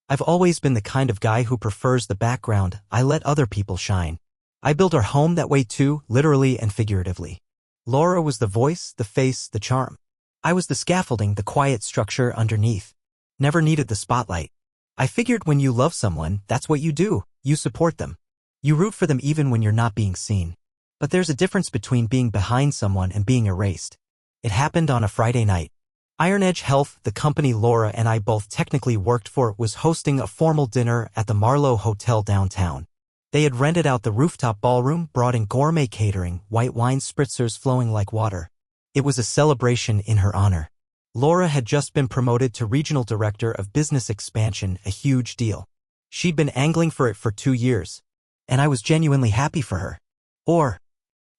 I've always been the kind of guy who prefers the background. I let other people shine. I built our home that way too, literally and figuratively. Laura was the voice, the face, the charm. I was the scaffolding, the quiet structure underneath. Never needed the spotlight. I figured when you love someone, that's what you do. You support them. You root for them even when you're not being seen. But there's a difference between being behind someone and being erased. It happened on a Friday night. Iron Edge Health, the company Laura and I both technically worked for, was hosting a formal dinner at the Marlowe Hotel downtown. They had rented out the rooftop ballroom, brought in gourmet catering, white wine spritzers flowing like water. It was a celebration in her honor. Laura had just been promoted to Regional Director of Business Expansion, a huge deal. She'd been angling for it for 2 years. And I was genuinely happy for her. Or,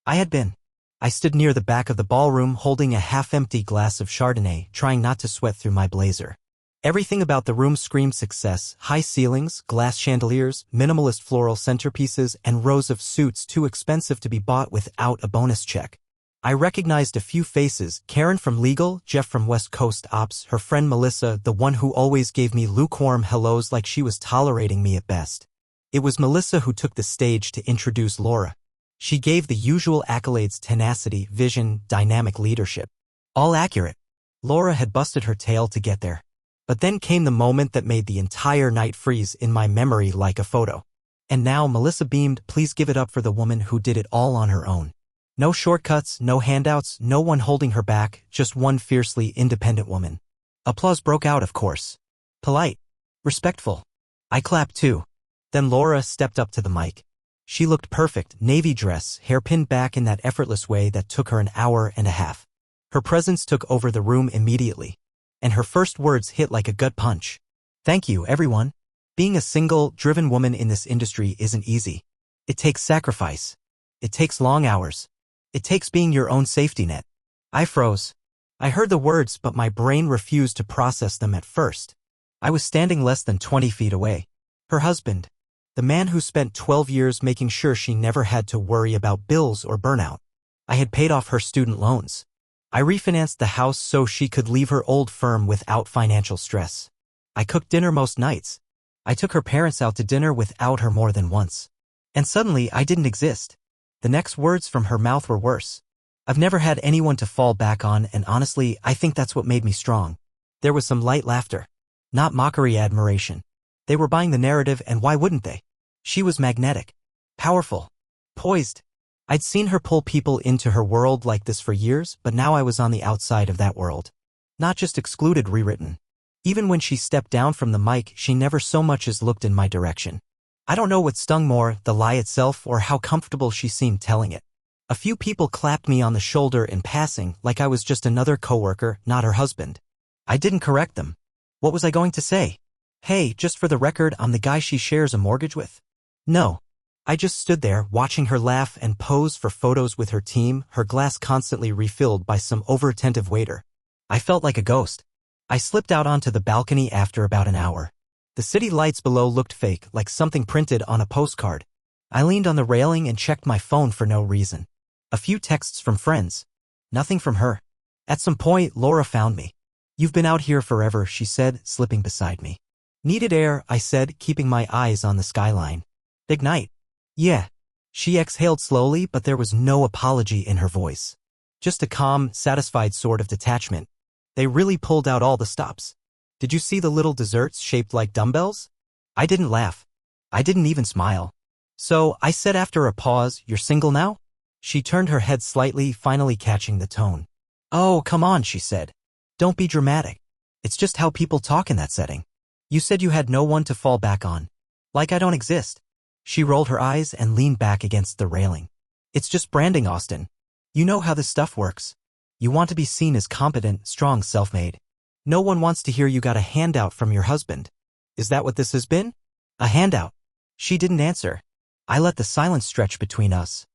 I had been. I stood near the back of the ballroom holding a half-empty glass of Chardonnay, trying not to sweat through my blazer. Everything about the room screamed success: high ceilings, glass chandeliers, minimalist floral centerpieces, and rows of suits too expensive to be bought without a bonus check. I recognized a few faces: Karen from legal, Jeff from West Coast ops, her friend Melissa, the one who always gave me lukewarm hellos like she was tolerating me at best. It was Melissa who took the stage to introduce Laura. She gave the usual accolades: tenacity, vision, dynamic leadership. All accurate. Laura had busted her tail to get there. But then came the moment that made the entire night freeze in my memory like a photo. And now Melissa beamed. Please give it up for the woman who did it all on her own. No shortcuts, no handouts, no one holding her back, just one fiercely independent woman. Applause broke out, of course. Polite. Respectful. I clapped too. Then Laura stepped up to the mic. She looked perfect, navy dress, hair pinned back in that effortless way that took her an hour and a half. Her presence took over the room immediately. And her first words hit like a gut punch. Thank you, everyone. Being a single, driven woman in this industry isn't easy. It takes sacrifice. It takes long hours. It takes being your own safety net. I froze. I heard the words, but my brain refused to process them at first. I was standing less than 20 feet away. Her husband. The man who spent 12 years making sure she never had to worry about bills or burnout. I had paid off her student loans. I refinanced the house so she could leave her old firm without financial stress. I cooked dinner most nights. I took her parents out to dinner without her more than once. And suddenly I didn't exist. The next words from her mouth were worse. I've never had anyone to fall back on, and honestly, I think that's what made me strong. There was some light laughter. Not mockery, admiration. They were buying the narrative, and why wouldn't they? She was magnetic. Powerful. Poised. I'd seen her pull people into her world like this for years, but now I was on the outside of that world. Not just excluded, rewritten. Even when she stepped down from the mic, she never so much as looked in my direction. I don't know what stung more, the lie itself or how comfortable she seemed telling it. A few people clapped me on the shoulder in passing, like I was just another coworker, not her husband. I didn't correct them. What was I going to say? Hey, just for the record, I'm the guy she shares a mortgage with. No. I just stood there, watching her laugh and pose for photos with her team, her glass constantly refilled by some overattentive waiter. I felt like a ghost. I slipped out onto the balcony after about an hour. The city lights below looked fake, like something printed on a postcard. I leaned on the railing and checked my phone for no reason. A few texts from friends. Nothing from her. At some point, Laura found me. You've been out here forever, she said, slipping beside me. Needed air, I said, keeping my eyes on the skyline. Big night. Yeah. She exhaled slowly, but there was no apology in her voice. Just a calm, satisfied sort of detachment. They really pulled out all the stops. Did you see the little desserts shaped like dumbbells? I didn't laugh. I didn't even smile. So, I said after a pause, you're single now? She turned her head slightly, finally catching the tone. Oh, come on, she said. Don't be dramatic. It's just how people talk in that setting. You said you had no one to fall back on. Like I don't exist. She rolled her eyes and leaned back against the railing. It's just branding, Austin. You know how this stuff works. You want to be seen as competent, strong, self-made. No one wants to hear you got a handout from your husband. Is that what this has been? A handout? She didn't answer. I let the silence stretch between us.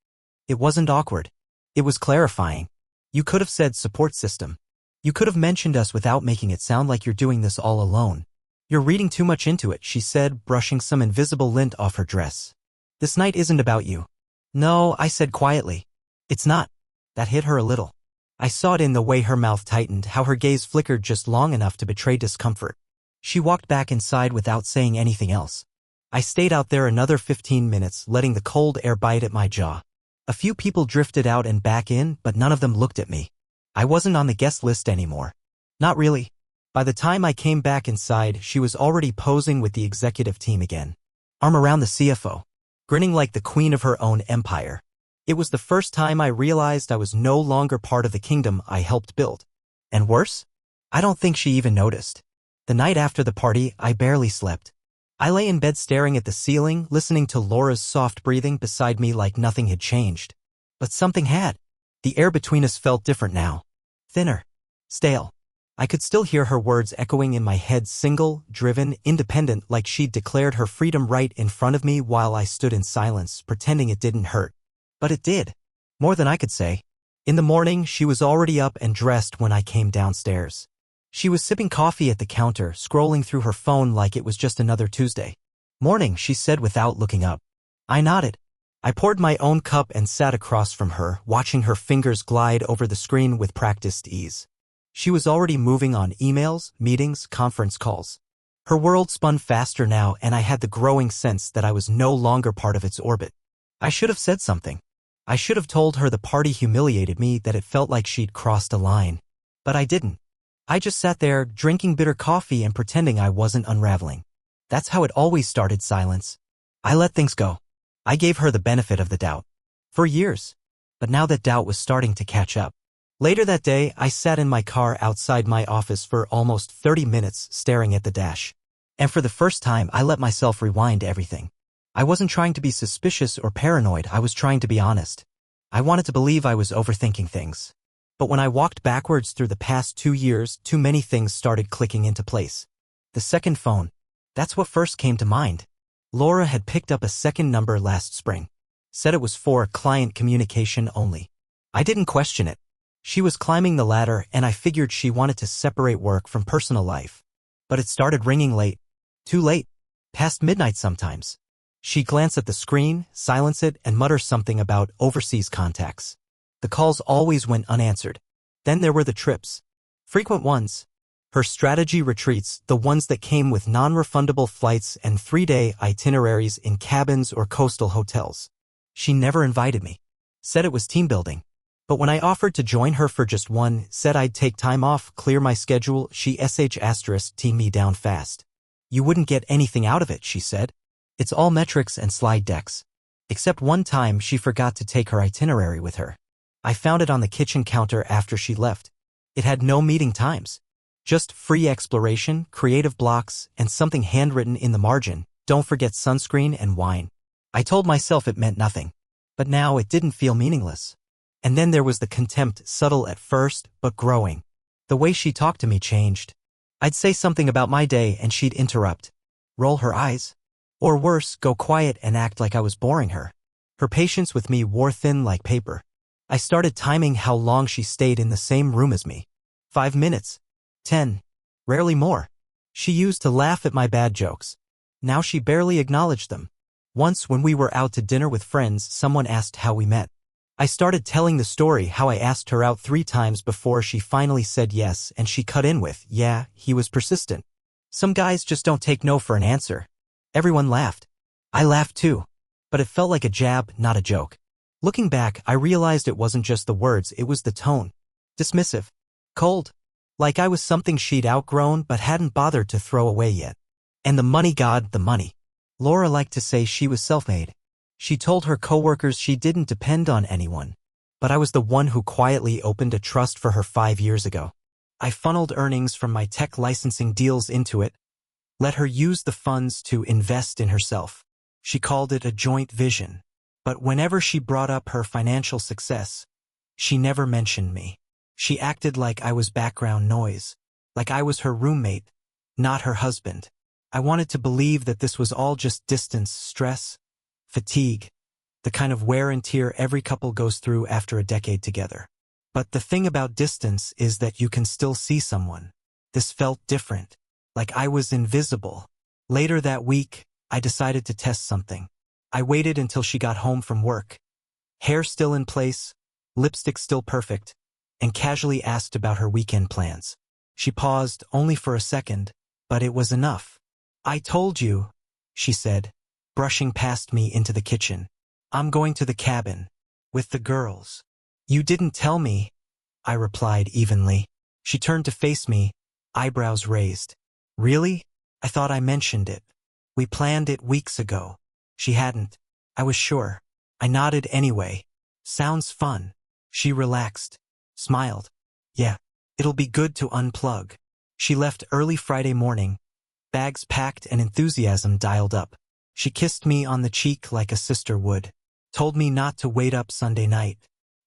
It wasn't awkward. It was clarifying. You could have said support system. You could have mentioned us without making it sound like you're doing this all alone. You're reading too much into it, she said, brushing some invisible lint off her dress. This night isn't about you. No, I said quietly. It's not. That hit her a little. I saw it in the way her mouth tightened, how her gaze flickered just long enough to betray discomfort. She walked back inside without saying anything else. I stayed out there another 15 minutes, letting the cold air bite at my jaw. A few people drifted out and back in, but none of them looked at me. I wasn't on the guest list anymore. Not really. By the time I came back inside, she was already posing with the executive team again. Arm around the CFO, grinning like the queen of her own empire. It was the first time I realized I was no longer part of the kingdom I helped build. And worse? I don't think she even noticed. The night after the party, I barely slept. I lay in bed staring at the ceiling, listening to Laura's soft breathing beside me like nothing had changed. But something had. The air between us felt different now. Thinner. Stale. I could still hear her words echoing in my head, single, driven, independent, like she'd declared her freedom right in front of me while I stood in silence, pretending it didn't hurt. But it did. More than I could say. In the morning, she was already up and dressed when I came downstairs. She was sipping coffee at the counter, scrolling through her phone like it was just another Tuesday. Morning, she said without looking up. I nodded. I poured my own cup and sat across from her, watching her fingers glide over the screen with practiced ease. She was already moving on emails, meetings, conference calls. Her world spun faster now, and I had the growing sense that I was no longer part of its orbit. I should have said something. I should have told her the party humiliated me, that it felt like she'd crossed a line. But I didn't. I just sat there, drinking bitter coffee and pretending I wasn't unraveling. That's how it always started, silence. I let things go. I gave her the benefit of the doubt. For years. But now that doubt was starting to catch up. Later that day, I sat in my car outside my office for almost 30 minutes, staring at the dash. And for the first time, I let myself rewind everything. I wasn't trying to be suspicious or paranoid, I was trying to be honest. I wanted to believe I was overthinking things. But when I walked backwards through the past 2 years, too many things started clicking into place. The second phone. That's what first came to mind. Laura had picked up a second number last spring. Said it was for client communication only. I didn't question it. She was climbing the ladder, and I figured she wanted to separate work from personal life. But it started ringing late. Too late. Past midnight sometimes. She'd glance at the screen, silence it, and mutter something about overseas contacts. The calls always went unanswered. Then there were the trips. Frequent ones. Her strategy retreats, the ones that came with non-refundable flights and 3-day itineraries in cabins or coastal hotels. She never invited me. Said it was team building. But when I offered to join her for just one, said I'd take time off, clear my schedule, she teamed me down fast. You wouldn't get anything out of it, she said. It's all metrics and slide decks. Except one time she forgot to take her itinerary with her. I found it on the kitchen counter after she left. It had no meeting times. Just free exploration, creative blocks, and something handwritten in the margin. Don't forget sunscreen and wine. I told myself it meant nothing. But now it didn't feel meaningless. And then there was the contempt, subtle at first, but growing. The way she talked to me changed. I'd say something about my day and she'd interrupt. Roll her eyes. Or worse, go quiet and act like I was boring her. Her patience with me wore thin like paper. I started timing how long she stayed in the same room as me. 5 minutes. 10. Rarely more. She used to laugh at my bad jokes. Now she barely acknowledged them. Once when we were out to dinner with friends, someone asked how we met. I started telling the story how I asked her out 3 times before she finally said yes, and she cut in with, yeah, he was persistent. Some guys just don't take no for an answer. Everyone laughed. I laughed too. But it felt like a jab, not a joke. Looking back, I realized it wasn't just the words, it was the tone. Dismissive. Cold. Like I was something she'd outgrown but hadn't bothered to throw away yet. And the money god, the money. Laura liked to say she was self-made. She told her coworkers she didn't depend on anyone. But I was the one who quietly opened a trust for her 5 years ago. I funneled earnings from my tech licensing deals into it. Let her use the funds to invest in herself. She called it a joint vision. But whenever she brought up her financial success, she never mentioned me. She acted like I was background noise. Like I was her roommate, not her husband. I wanted to believe that this was all just distance, stress, fatigue, the kind of wear and tear every couple goes through after a decade together. But the thing about distance is that you can still see someone. This felt different, like I was invisible. Later that week, I decided to test something. I waited until she got home from work. Hair still in place, lipstick still perfect, and casually asked about her weekend plans. She paused only for a second, but it was enough. "I told you," she said, brushing past me into the kitchen. "I'm going to the cabin. With the girls." "You didn't tell me," I replied evenly. She turned to face me, eyebrows raised. "Really? I thought I mentioned it. We planned it weeks ago." She hadn't. I was sure. I nodded anyway. "Sounds fun." She relaxed, smiled. "Yeah, it'll be good to unplug." She left early Friday morning, bags packed and enthusiasm dialed up. She kissed me on the cheek like a sister would. Told me not to wait up Sunday night.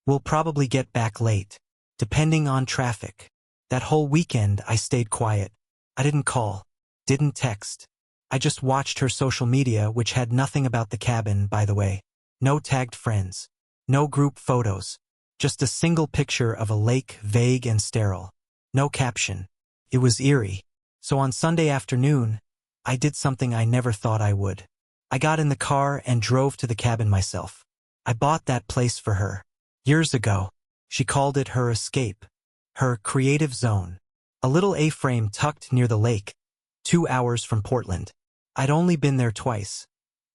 "We'll probably get back late, depending on traffic." That whole weekend I stayed quiet. I didn't call, didn't text. I just watched her social media, which had nothing about the cabin, by the way. No tagged friends. No group photos. Just a single picture of a lake, vague and sterile. No caption. It was eerie. So on Sunday afternoon, I did something I never thought I would. I got in the car and drove to the cabin myself. I bought that place for her. Years ago. She called it her escape. Her creative zone. A little A-frame tucked near the lake, 2 hours from Portland. I'd only been there twice.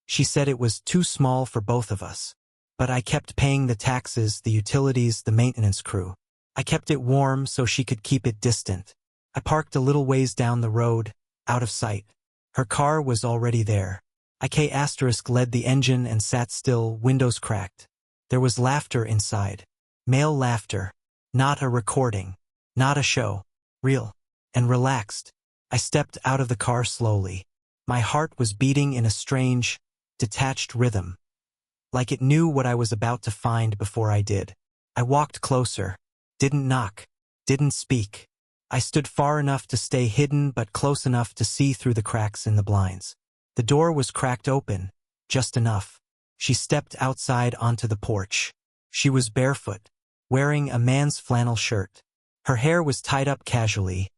She said it was too small for both of us. But I kept paying the taxes, the utilities, the maintenance crew. I kept it warm so she could keep it distant. I parked a little ways down the road, out of sight. Her car was already there. IK** led the engine and sat still, windows cracked. There was laughter inside. Male laughter. Not a recording. Not a show. Real. And relaxed. I stepped out of the car slowly. My heart was beating in a strange, detached rhythm. Like it knew what I was about to find before I did. I walked closer. Didn't knock. Didn't speak. I stood far enough to stay hidden but close enough to see through the cracks in the blinds. The door was cracked open. Just enough. She stepped outside onto the porch. She was barefoot, wearing a man's flannel shirt. Her hair was tied up casually,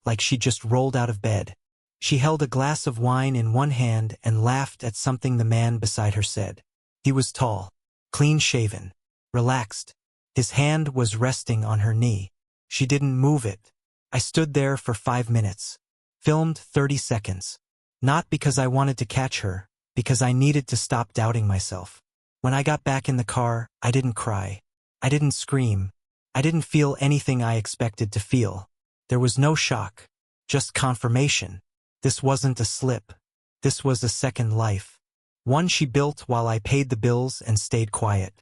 like she just rolled out of bed. She held a glass of wine in one hand and laughed at something the man beside her said. He was tall, clean-shaven, relaxed. His hand was resting on her knee. She didn't move it. I stood there for 5 minutes. Filmed 30 seconds. Not because I wanted to catch her, because I needed to stop doubting myself. When I got back in the car, I didn't cry. I didn't scream. I didn't feel anything I expected to feel. There was no shock. Just confirmation. This wasn't a slip. This was a second life. One she built while I paid the bills and stayed quiet.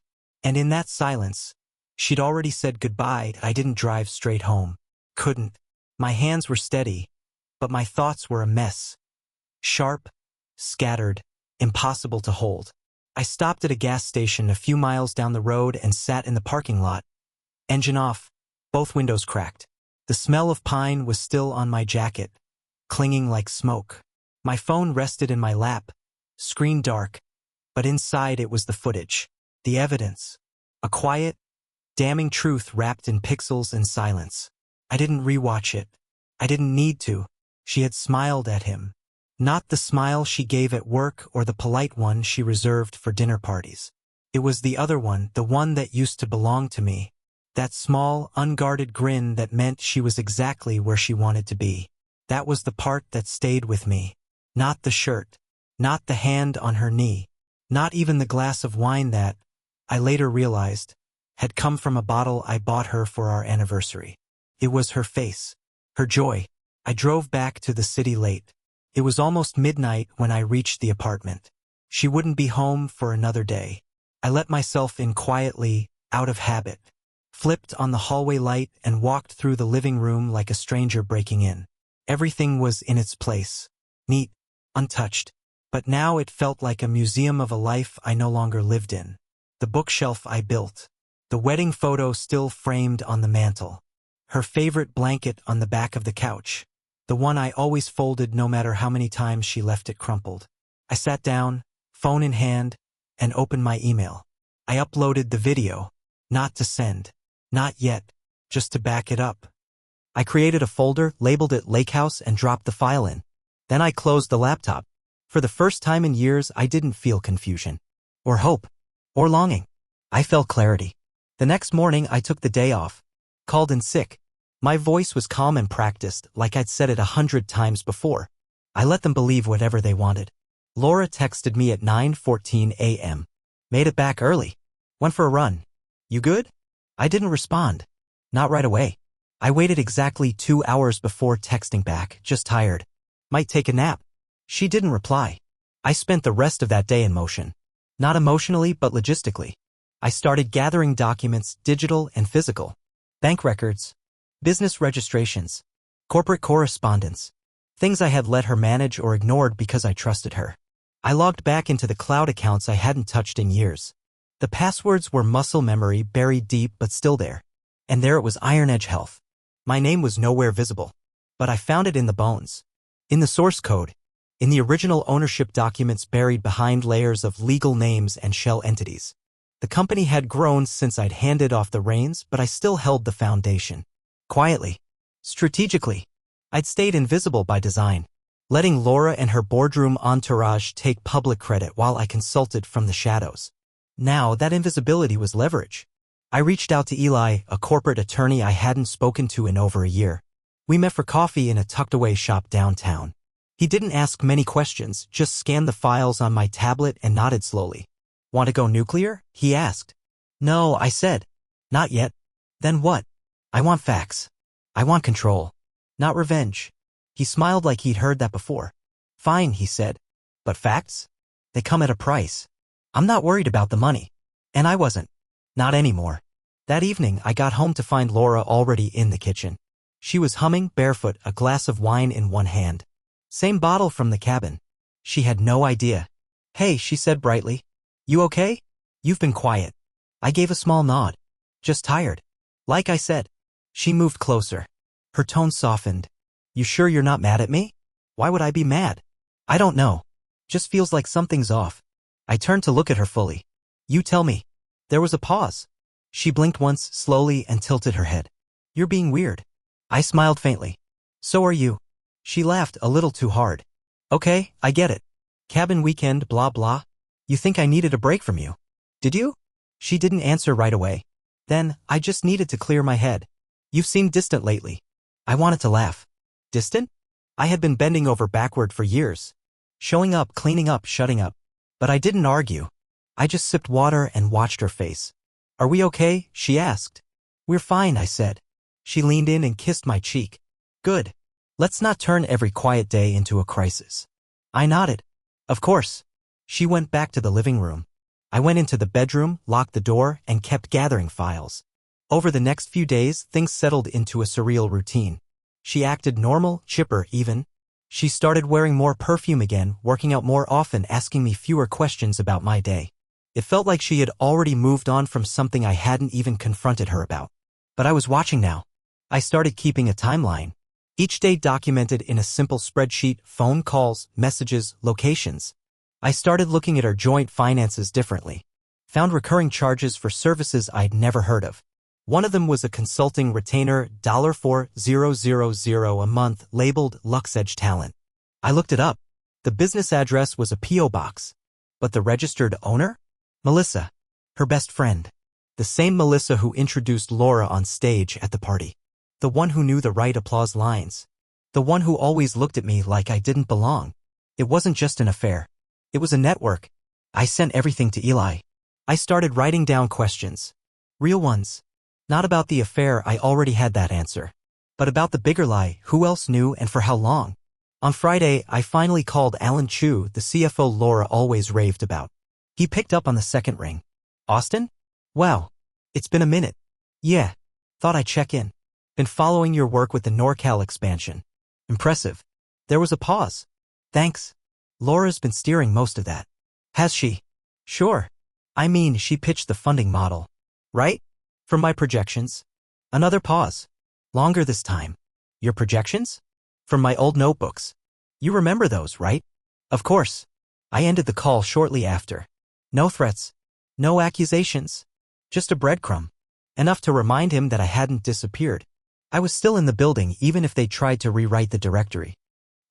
And in that silence, she'd already said goodbye. I didn't drive straight home. Couldn't. My hands were steady, but my thoughts were a mess. Sharp, scattered, impossible to hold. I stopped at a gas station a few miles down the road and sat in the parking lot. Engine off, both windows cracked. The smell of pine was still on my jacket, clinging like smoke. My phone rested in my lap, screen dark, but inside it was the footage, the evidence. A quiet, damning truth wrapped in pixels and silence. I didn't rewatch it. I didn't need to. She had smiled at him. Not the smile she gave at work or the polite one she reserved for dinner parties. It was the other one, the one that used to belong to me. That small, unguarded grin that meant she was exactly where she wanted to be. That was the part that stayed with me. Not the shirt. Not the hand on her knee. Not even the glass of wine that, I later realized, had come from a bottle I bought her for our anniversary. It was her face. Her joy. I drove back to the city late. It was almost midnight when I reached the apartment. She wouldn't be home for another day. I let myself in quietly, out of habit. Flipped on the hallway light and walked through the living room like a stranger breaking in. Everything was in its place. Neat, untouched. But now it felt like a museum of a life I no longer lived in. The bookshelf I built. The wedding photo still framed on the mantel. Her favorite blanket on the back of the couch. The one I always folded no matter how many times she left it crumpled. I sat down, phone in hand, and opened my email. I uploaded the video. Not to send. Not yet. Just to back it up. I created a folder, labeled it Lake House, and dropped the file in. Then I closed the laptop. For the first time in years, I didn't feel confusion. Or hope. Or longing. I felt clarity. The next morning, I took the day off. Called in sick. My voice was calm and practiced, like I'd said it 100 times before. I let them believe whatever they wanted. Laura texted me at 9:14 a.m. Made it back early. Went for a run. You good? I didn't respond. Not right away. I waited exactly 2 hours before texting back, just tired. Might take a nap. She didn't reply. I spent the rest of that day in motion. Not emotionally, but logistically. I started gathering documents, digital and physical. Bank records. Business registrations. Corporate correspondence. Things I had let her manage or ignored because I trusted her. I logged back into the cloud accounts I hadn't touched in years. The passwords were muscle memory, buried deep but still there. And there it was, Iron Edge Health. My name was nowhere visible. But I found it in the bones. In the source code. In the original ownership documents buried behind layers of legal names and shell entities. The company had grown since I'd handed off the reins, but I still held the foundation. Quietly. Strategically. I'd stayed invisible by design, letting Laura and her boardroom entourage take public credit while I consulted from the shadows. Now that invisibility was leverage. I reached out to Eli, a corporate attorney I hadn't spoken to in over a year. We met for coffee in a tucked-away shop downtown. He didn't ask many questions, just scanned the files on my tablet and nodded slowly. Want to go nuclear? He asked. No, I said. Not yet. Then what? I want facts. I want control. Not revenge. He smiled like he'd heard that before. Fine, he said. But facts? They come at a price. I'm not worried about the money. And I wasn't. Not anymore. That evening, I got home to find Laura already in the kitchen. She was humming, barefoot, a glass of wine in one hand. Same bottle from the cabin. She had no idea. Hey, she said brightly. You okay? You've been quiet. I gave a small nod. Just tired. Like I said. She moved closer. Her tone softened. You sure you're not mad at me? Why would I be mad? I don't know. Just feels like something's off. I turned to look at her fully. You tell me. There was a pause. She blinked once, slowly, and tilted her head. You're being weird. I smiled faintly. So are you. She laughed a little too hard. Okay, I get it. Cabin weekend, blah blah. You think I needed a break from you? Did you? She didn't answer right away. Then, I just needed to clear my head. You've seemed distant lately. I wanted to laugh. Distant? I had been bending over backward for years. Showing up, cleaning up, shutting up. But I didn't argue. I just sipped water and watched her face. Are we okay? She asked. We're fine, I said. She leaned in and kissed my cheek. Good. Let's not turn every quiet day into a crisis. I nodded. Of course. She went back to the living room. I went into the bedroom, locked the door, and kept gathering files. Over the next few days, things settled into a surreal routine. She acted normal, chipper even. She started wearing more perfume again, working out more often, asking me fewer questions about my day. It felt like she had already moved on from something I hadn't even confronted her about. But I was watching now. I started keeping a timeline. Each day documented in a simple spreadsheet, phone calls, messages, locations. I started looking at our joint finances differently. Found recurring charges for services I'd never heard of. One of them was a consulting retainer, $4,000 a month, labeled LuxEdge Talent. I looked it up. The business address was a P.O. box. But the registered owner? Melissa. Her best friend. The same Melissa who introduced Laura on stage at the party. The one who knew the right applause lines. The one who always looked at me like I didn't belong. It wasn't just an affair. It was a network. I sent everything to Eli. I started writing down questions. Real ones. Not about the affair, I already had that answer. But about the bigger lie, who else knew and for how long? On Friday, I finally called Alan Chu, the CFO Laura always raved about. He picked up on the second ring. Austin? Wow. It's been a minute. Yeah. Thought I'd check in. Been following your work with the NorCal expansion. Impressive. There was a pause. Thanks. Laura's been steering most of that. Has she? Sure. I mean, she pitched the funding model. Right? From my projections. Another pause. Longer this time. Your projections? From my old notebooks. You remember those, right? Of course. I ended the call shortly after. No threats. No accusations. Just a breadcrumb. Enough to remind him that I hadn't disappeared. I was still in the building even if they tried to rewrite the directory.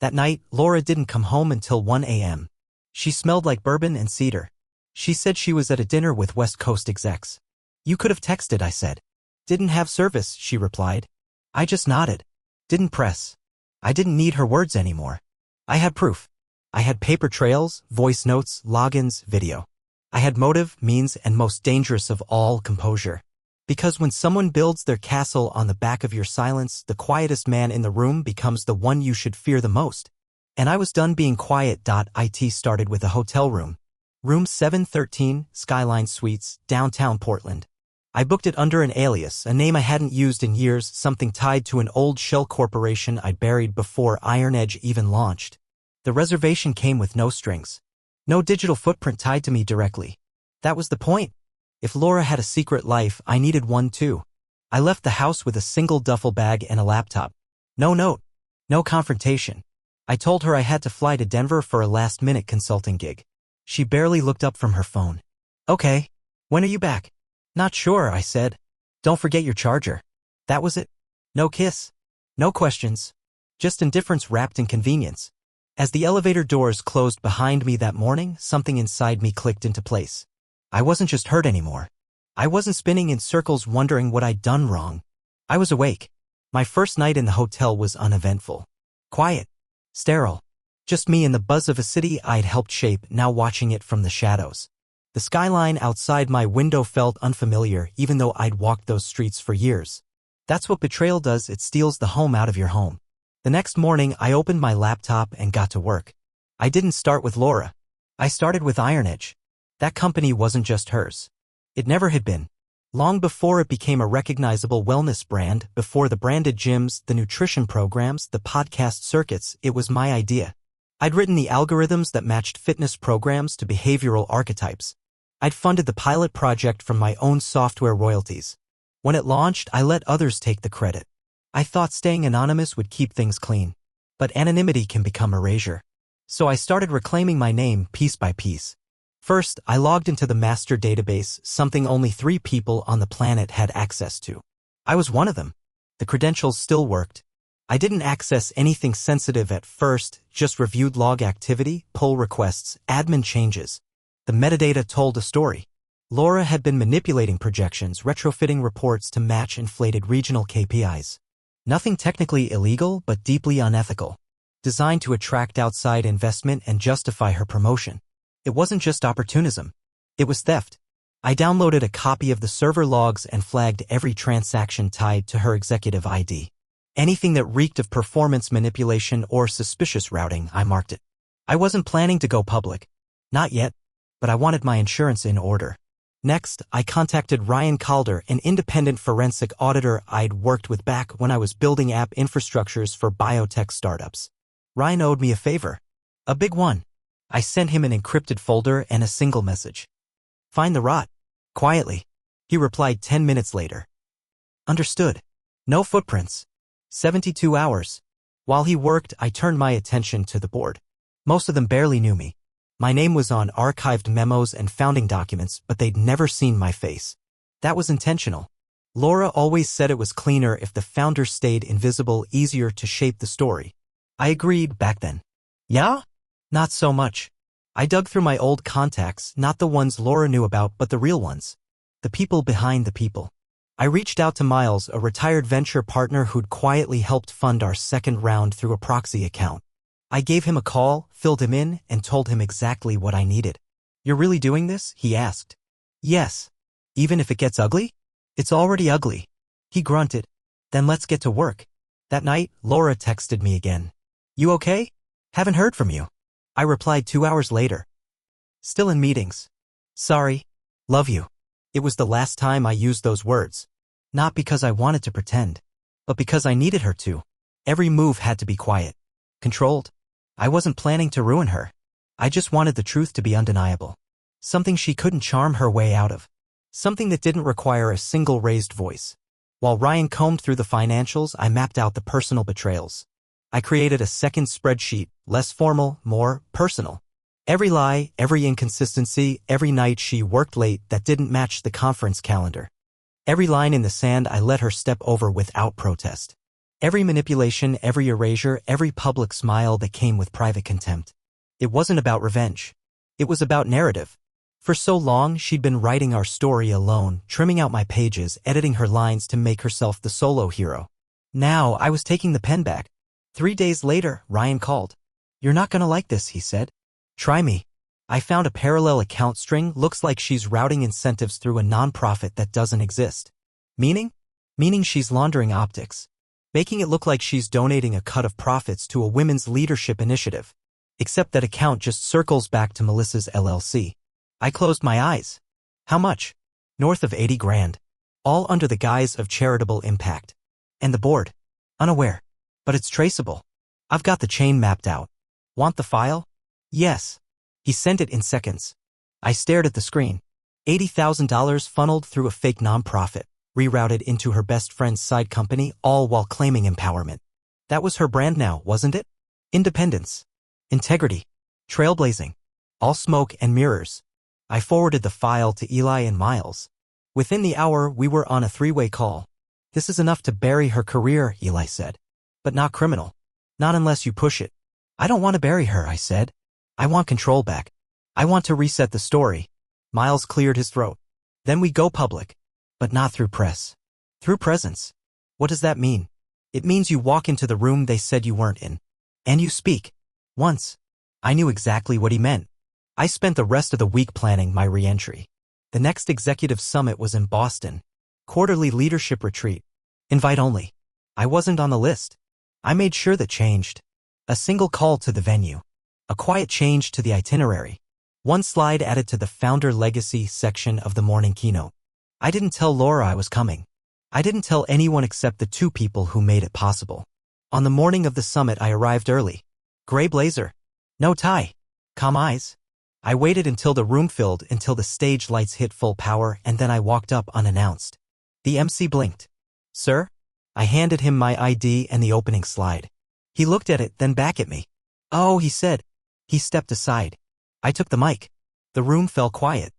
That night, Laura didn't come home until 1 a.m. She smelled like bourbon and cedar. She said she was at a dinner with West Coast execs. You could have texted, I said. Didn't have service, she replied. I just nodded. Didn't press. I didn't need her words anymore. I had proof. I had paper trails, voice notes, logins, video. I had motive, means, and most dangerous of all, composure. Because when someone builds their castle on the back of your silence, the quietest man in the room becomes the one you should fear the most. And I was done being quiet. It started with a hotel room. Room 713, Skyline Suites, downtown Portland. I booked it under an alias, a name I hadn't used in years, something tied to an old shell corporation I'd buried before Iron Edge even launched. The reservation came with no strings. No digital footprint tied to me directly. That was the point. If Laura had a secret life, I needed one too. I left the house with a single duffel bag and a laptop. No note. No confrontation. I told her I had to fly to Denver for a last-minute consulting gig. She barely looked up from her phone. Okay. When are you back? Not sure, I said. Don't forget your charger. That was it. No kiss. No questions. Just indifference wrapped in convenience. As the elevator doors closed behind me that morning, something inside me clicked into place. I wasn't just hurt anymore. I wasn't spinning in circles wondering what I'd done wrong. I was awake. My first night in the hotel was uneventful. Quiet. Sterile. Just me and the buzz of a city I'd helped shape, now watching it from the shadows. The skyline outside my window felt unfamiliar, even though I'd walked those streets for years. That's what betrayal does, it steals the home out of your home. The next morning, I opened my laptop and got to work. I didn't start with Laura. I started with Iron Edge. That company wasn't just hers. It never had been. Long before it became a recognizable wellness brand, before the branded gyms, the nutrition programs, the podcast circuits, it was my idea. I'd written the algorithms that matched fitness programs to behavioral archetypes. I'd funded the pilot project from my own software royalties. When it launched, I let others take the credit. I thought staying anonymous would keep things clean. But anonymity can become erasure. So I started reclaiming my name piece by piece. First, I logged into the master database, something only 3 people on the planet had access to. I was one of them. The credentials still worked. I didn't access anything sensitive at first, just reviewed log activity, pull requests, admin changes. The metadata told a story. Laura had been manipulating projections, retrofitting reports to match inflated regional KPIs. Nothing technically illegal, but deeply unethical. Designed to attract outside investment and justify her promotion. It wasn't just opportunism. It was theft. I downloaded a copy of the server logs and flagged every transaction tied to her executive ID. Anything that reeked of performance manipulation or suspicious routing, I marked it. I wasn't planning to go public. Not yet. But I wanted my insurance in order. Next, I contacted Ryan Calder, an independent forensic auditor I'd worked with back when I was building app infrastructures for biotech startups. Ryan owed me a favor. A big one. I sent him an encrypted folder and a single message. Find the rot. Quietly. He replied 10 minutes later. Understood. No footprints. 72 hours. While he worked, I turned my attention to the board. Most of them barely knew me. My name was on archived memos and founding documents, but they'd never seen my face. That was intentional. Laura always said it was cleaner if the founder stayed invisible, easier to shape the story. I agreed back then. Yeah? Not so much. I dug through my old contacts, not the ones Laura knew about, but the real ones. The people behind the people. I reached out to Miles, a retired venture partner who'd quietly helped fund our second round through a proxy account. I gave him a call, filled him in, and told him exactly what I needed. You're really doing this? He asked. Yes. Even if it gets ugly? It's already ugly. He grunted. Then let's get to work. That night, Laura texted me again. You okay? Haven't heard from you. I replied 2 hours later. Still in meetings. Sorry. Love you. It was the last time I used those words. Not because I wanted to pretend, but because I needed her to. Every move had to be quiet. Controlled. I wasn't planning to ruin her. I just wanted the truth to be undeniable. Something she couldn't charm her way out of. Something that didn't require a single raised voice. While Ryan combed through the financials, I mapped out the personal betrayals. I created a second spreadsheet, less formal, more personal. Every lie, every inconsistency, every night she worked late that didn't match the conference calendar. Every line in the sand I let her step over without protest. Every manipulation, every erasure, every public smile that came with private contempt. It wasn't about revenge. It was about narrative. For so long, she'd been writing our story alone, trimming out my pages, editing her lines to make herself the solo hero. Now I was taking the pen back. 3 days later, Ryan called. "You're not gonna like this," he said. "Try me. I found a parallel account string. Looks like she's routing incentives through a nonprofit that doesn't exist." Meaning? Meaning she's laundering optics. Making it look like she's donating a cut of profits to a women's leadership initiative. Except that account just circles back to Melissa's LLC. I closed my eyes. How much? North of 80 grand. All under the guise of charitable impact. And the board? Unaware. But it's traceable. I've got the chain mapped out. Want the file? Yes. He sent it in seconds. I stared at the screen. $80,000 funneled through a fake nonprofit, rerouted into her best friend's side company, all while claiming empowerment. That was her brand now, wasn't it? Independence. Integrity. Trailblazing. All smoke and mirrors. I forwarded the file to Eli and Miles. Within the hour, we were on a three-way call. "This is enough to bury her career," Eli said. "But not criminal. Not unless you push it." "I don't want to bury her," I said. "I want control back. I want to reset the story." Miles cleared his throat. "Then we go public. But not through press. Through presence." "What does that mean?" "It means you walk into the room they said you weren't in. And you speak. Once." I knew exactly what he meant. I spent the rest of the week planning my re-entry. The next executive summit was in Boston. Quarterly leadership retreat. Invite only. I wasn't on the list. I made sure that changed. A single call to the venue. A quiet change to the itinerary. One slide added to the founder legacy section of the morning keynote. I didn't tell Laura I was coming. I didn't tell anyone except the two people who made it possible. On the morning of the summit, I arrived early. Gray blazer. No tie. Calm eyes. I waited until the room filled, until the stage lights hit full power, and then I walked up unannounced. The MC blinked. "Sir?" I handed him my ID and the opening slide. He looked at it, then back at me. "Oh," he said. He stepped aside. I took the mic. The room fell quiet.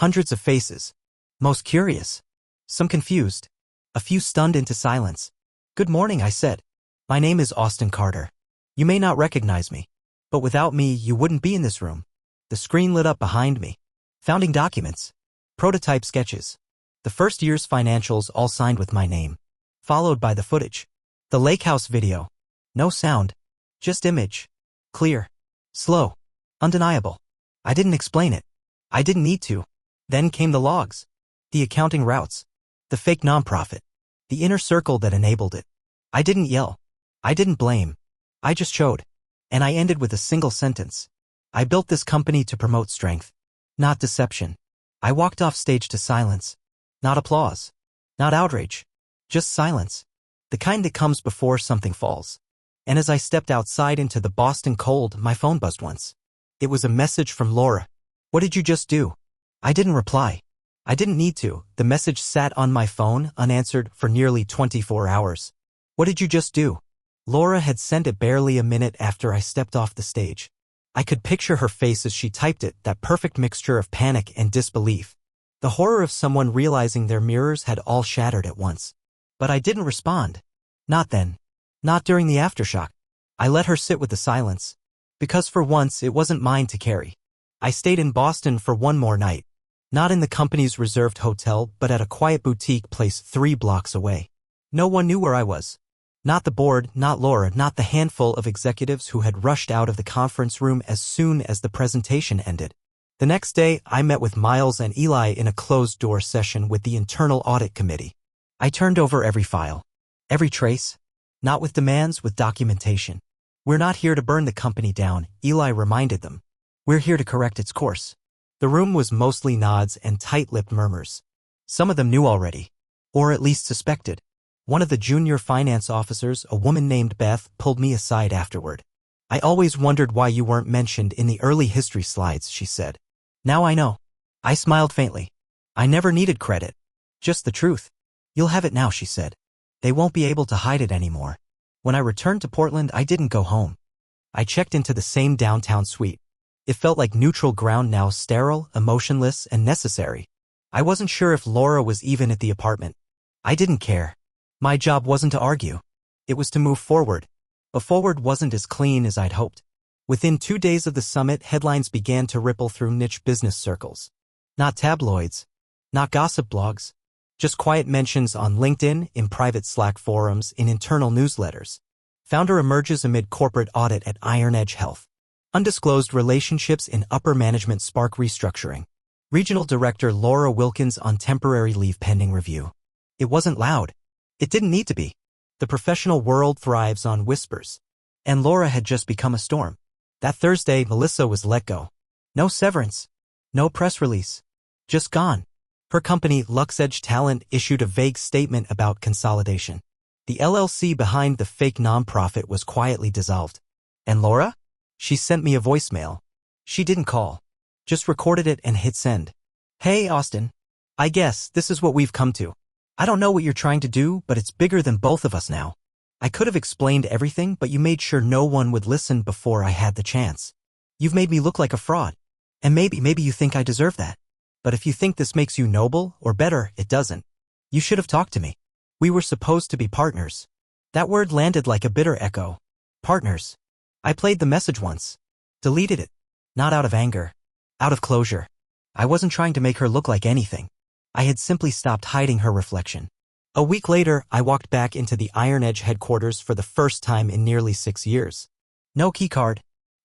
Hundreds of faces. Most curious. Some confused. A few stunned into silence. "Good morning," I said. "My name is Austin Carter. You may not recognize me. But without me, you wouldn't be in this room." The screen lit up behind me. Founding documents. Prototype sketches. The first year's financials all signed with my name. Followed by the footage. The lake house video. No sound. Just image. Clear. Slow. Undeniable. I didn't explain it. I didn't need to. Then came the logs. The accounting routes. The fake nonprofit. The inner circle that enabled it. I didn't yell. I didn't blame. I just showed. And I ended with a single sentence. I built this company to promote strength. Not deception. I walked off stage to silence. Not applause. Not outrage. Just silence. The kind that comes before something falls. And as I stepped outside into the Boston cold, my phone buzzed once. It was a message from Laura. "What did you just do?" I didn't reply. I didn't need to. The message sat on my phone, unanswered, for nearly 24 hours. "What did you just do?" Laura had sent it barely a minute after I stepped off the stage. I could picture her face as she typed it, that perfect mixture of panic and disbelief. The horror of someone realizing their mirrors had all shattered at once. But I didn't respond. Not then. Not during the aftershock. I let her sit with the silence. Because for once, it wasn't mine to carry. I stayed in Boston for one more night. Not in the company's reserved hotel, but at a quiet boutique place 3 blocks away. No one knew where I was. Not the board, not Laura, not the handful of executives who had rushed out of the conference room as soon as the presentation ended. The next day, I met with Miles and Eli in a closed-door session with the Internal Audit Committee. I turned over every file. Every trace. Not with demands, with documentation. "We're not here to burn the company down," Eli reminded them. "We're here to correct its course." The room was mostly nods and tight-lipped murmurs. Some of them knew already. Or at least suspected. One of the junior finance officers, a woman named Beth, pulled me aside afterward. "I always wondered why you weren't mentioned in the early history slides," she said. "Now I know." I smiled faintly. I never needed credit. Just the truth. "You'll have it now," she said. "They won't be able to hide it anymore." When I returned to Portland, I didn't go home. I checked into the same downtown suite. It felt like neutral ground now, sterile, emotionless, and necessary. I wasn't sure if Laura was even at the apartment. I didn't care. My job wasn't to argue. It was to move forward. But forward wasn't as clean as I'd hoped. Within 2 days of the summit, headlines began to ripple through niche business circles. Not tabloids. Not gossip blogs. Just quiet mentions on LinkedIn, in private Slack forums, in internal newsletters. Founder emerges amid corporate audit at Iron Edge Health. Undisclosed relationships in upper management spark restructuring. Regional Director Laura Wilkins on temporary leave pending review. It wasn't loud. It didn't need to be. The professional world thrives on whispers. And Laura had just become a storm. That Thursday, Melissa was let go. No severance. No press release. Just gone. Her company, LuxEdge Talent, issued a vague statement about consolidation. The LLC behind the fake nonprofit was quietly dissolved. And Laura? She sent me a voicemail. She didn't call. Just recorded it and hit send. Hey, Austin. I guess this is what we've come to. I don't know what you're trying to do, but it's bigger than both of us now. I could have explained everything, but you made sure no one would listen before I had the chance. You've made me look like a fraud. And maybe you think I deserve that. But if you think this makes you noble, or better, it doesn't. You should have talked to me. We were supposed to be partners. That word landed like a bitter echo. Partners. I played the message once. Deleted it. Not out of anger. Out of closure. I wasn't trying to make her look like anything. I had simply stopped hiding her reflection. A week later, I walked back into the Iron Edge headquarters for the first time in nearly 6 years. No keycard.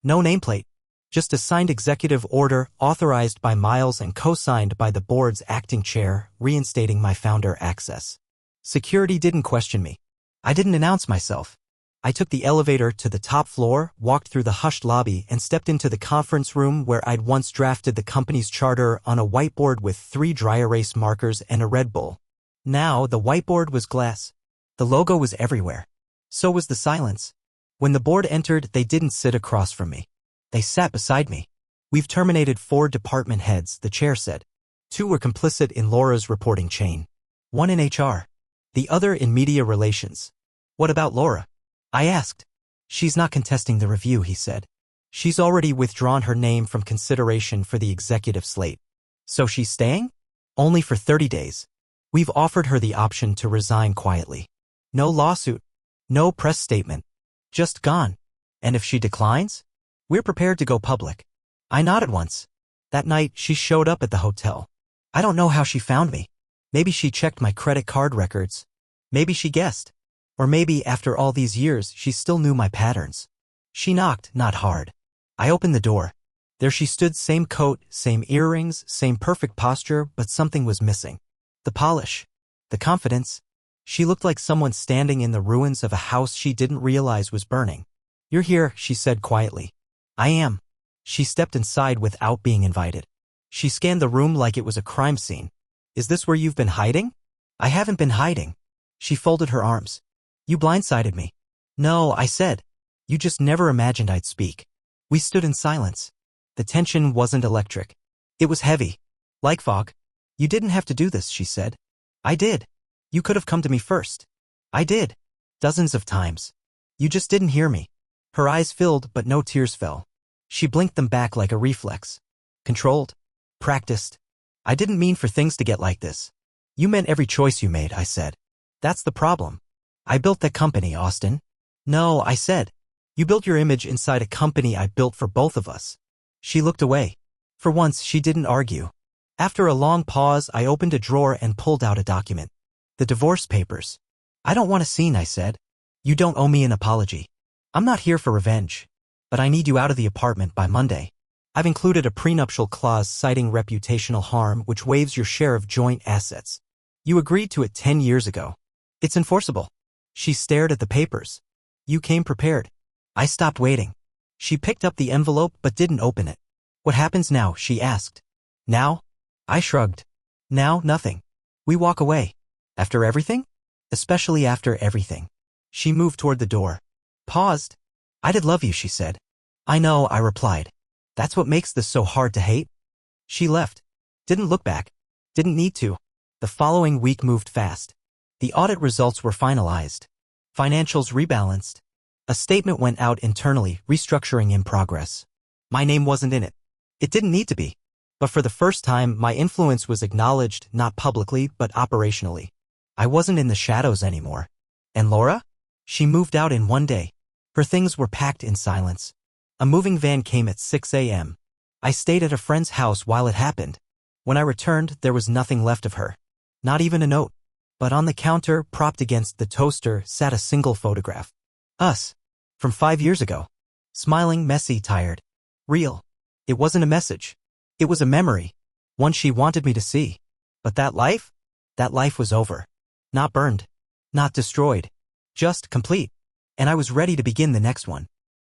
No nameplate. Just a signed executive order authorized by Miles and co-signed by the board's acting chair, reinstating my founder access. Security didn't question me. I didn't announce myself. I took the elevator to the top floor, walked through the hushed lobby, and stepped into the conference room where I'd once drafted the company's charter on a whiteboard with 3 dry erase markers and a Red Bull. Now the whiteboard was glass. The logo was everywhere. So was the silence. When the board entered, they didn't sit across from me. They sat beside me. We've terminated 4 department heads, the chair said. 2 were complicit in Laura's reporting chain. 1 in HR. The other in media relations. What about Laura? I asked. She's not contesting the review, he said. She's already withdrawn her name from consideration for the executive slate. So she's staying? Only for 30 days. We've offered her the option to resign quietly. No lawsuit. No press statement. Just gone. And if she declines? We're prepared to go public. I nodded once. That night, she showed up at the hotel. I don't know how she found me. Maybe she checked my credit card records. Maybe she guessed. Or maybe after all these years, she still knew my patterns. She knocked, not hard. I opened the door. There she stood, same coat, same earrings, same perfect posture, but something was missing. The polish. The confidence. She looked like someone standing in the ruins of a house she didn't realize was burning. You're here, she said quietly. I am. She stepped inside without being invited. She scanned the room like it was a crime scene. Is this where you've been hiding? I haven't been hiding. She folded her arms. You blindsided me. No, I said. You just never imagined I'd speak. We stood in silence. The tension wasn't electric. It was heavy. Like fog. You didn't have to do this, she said. I did. You could have come to me first. I did. Dozens of times. You just didn't hear me. Her eyes filled, but no tears fell. She blinked them back like a reflex. Controlled. Practiced. I didn't mean for things to get like this. You meant every choice you made, I said. That's the problem. I built that company, Austin. No, I said. You built your image inside a company I built for both of us. She looked away. For once, she didn't argue. After a long pause, I opened a drawer and pulled out a document. The divorce papers. I don't want a scene, I said. You don't owe me an apology. I'm not here for revenge. But I need you out of the apartment by Monday. I've included a prenuptial clause citing reputational harm which waives your share of joint assets. You agreed to it 10 years ago. It's enforceable. She stared at the papers. You came prepared. I stopped waiting. She picked up the envelope but didn't open it. What happens now? She asked. Now? I shrugged. Now, nothing. We walk away. After everything? Especially after everything. She moved toward the door. Paused. I did love you, she said. I know, I replied. That's what makes this so hard to hate. She left. Didn't look back. Didn't need to. The following week moved fast. The audit results were finalized. Financials rebalanced. A statement went out internally, restructuring in progress. My name wasn't in it. It didn't need to be. But for the first time, my influence was acknowledged, not publicly, but operationally. I wasn't in the shadows anymore. And Laura? She moved out in one day. Her things were packed in silence. A moving van came at 6 a.m. I stayed at a friend's house while it happened. When I returned, there was nothing left of her. Not even a note. But on the counter, propped against the toaster, sat a single photograph. Us. From 5 years ago. Smiling, messy, tired. Real. It wasn't a message. It was a memory. One she wanted me to see. But that life? That life was over. Not burned. Not destroyed. Just complete. And I was ready to begin the next one.